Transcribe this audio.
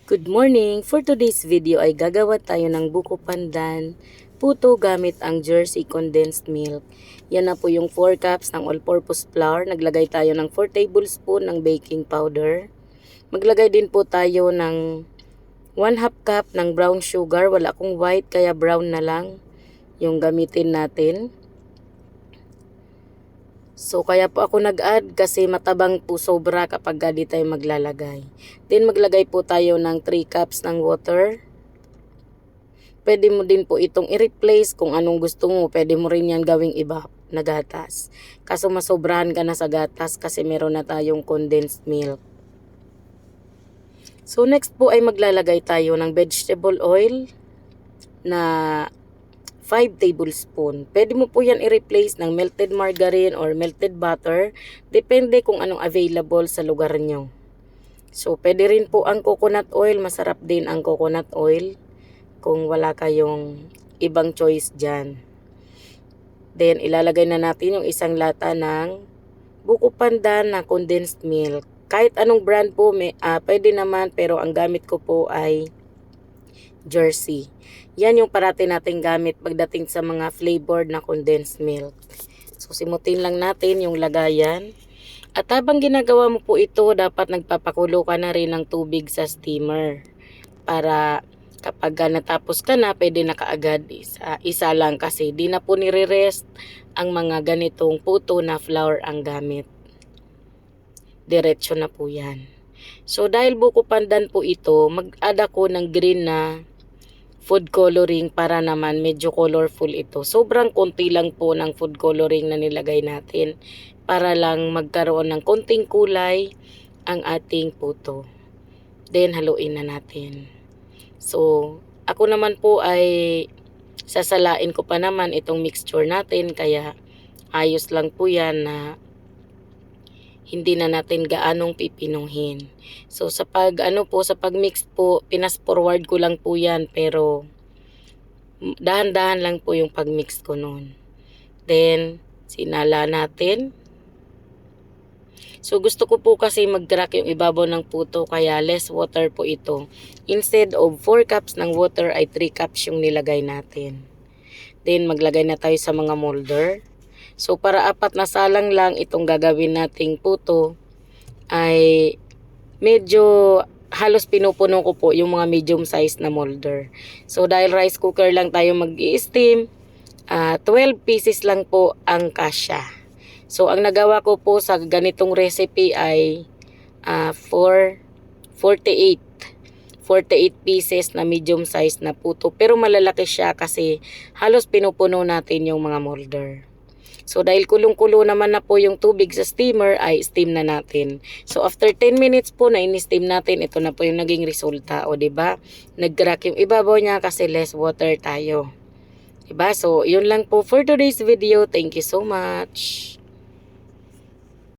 Good morning! For today's video ay gagawa tayo ng buko pandan puto gamit ang Jersey condensed milk. Yan na po yung 4 cups ng all-purpose flour. Naglagay tayo ng 4 tablespoon ng baking powder. Maglagay din po tayo ng 1/2 cup ng brown sugar. Wala akong white kaya brown na lang yung gamitin natin. So, kaya po ako nag-add kasi matabang po sobra kapag di tayo maglalagay. Then, maglagay po tayo ng 3 cups ng water. Pwede mo din po itong i-replace kung anong gusto mo. Pwede mo rin yan gawing iba na gatas. Kaso masobrahan ka na sa gatas kasi meron na tayong condensed milk. So, next po ay maglalagay tayo ng vegetable oil na 5 tablespoon. Pwede mo po yan i-replace ng melted margarine or melted butter. Depende kung anong available sa lugar nyo. So, pwede rin po ang coconut oil. Masarap din ang coconut oil kung wala kayong ibang choice dyan. Then, ilalagay na natin yung isang lata ng buko pandan na condensed milk. Kahit anong brand po, pwede naman, pero ang gamit ko po ay Jersey. Yan yung parati nating gamit pagdating sa mga flavored na condensed milk. So, simutin lang natin yung lagayan. At habang ginagawa mo po ito, dapat nagpapakulo ka na rin ng tubig sa steamer. Para kapag natapos ka na, pwede na kaagad isa lang kasi di na po nire-rest ang mga ganitong puto na flour ang gamit. Diretso na po yan. So, dahil buko pandan po ito, mag-add ako ng green na food coloring para naman medyo colorful ito. Sobrang konti lang po ng food coloring na nilagay natin para lang magkaroon ng konting kulay ang ating puto. Then, haluin na natin. So, ako naman po ay sasalain ko pa naman itong mixture natin kaya ayos lang po yan na hindi na natin gaanong pipinuhin. So, sa pag-mix po, pinas-forward ko lang po yan, pero dahan-dahan lang po yung pag-mix ko noon. Then, sinala natin. So, gusto ko po kasi mag-crack yung ibabaw ng puto, kaya less water po ito. Instead of 4 cups ng water, ay 3 cups yung nilagay natin. Then, maglagay na tayo sa mga molder. So, para 4 na salang lang itong gagawin nating puto, ay medyo halos pinupuno ko po yung mga medium size na molder. So, dahil rice cooker lang tayo mag-i-steam, 12 pieces lang po ang kasya. So, ang nagawa ko po sa ganitong recipe ay 48 pieces na medium size na puto. Pero malalaki siya kasi halos pinupuno natin yung mga molder. So, dahil kulong-kulo naman na po yung tubig sa steamer, ay steam na natin. So, after 10 minutes po na in-steam natin, ito na po yung naging resulta. O, diba? Nag-crack yung ibabaw niya kasi less water tayo. Diba? So, yun lang po for today's video. Thank you so much.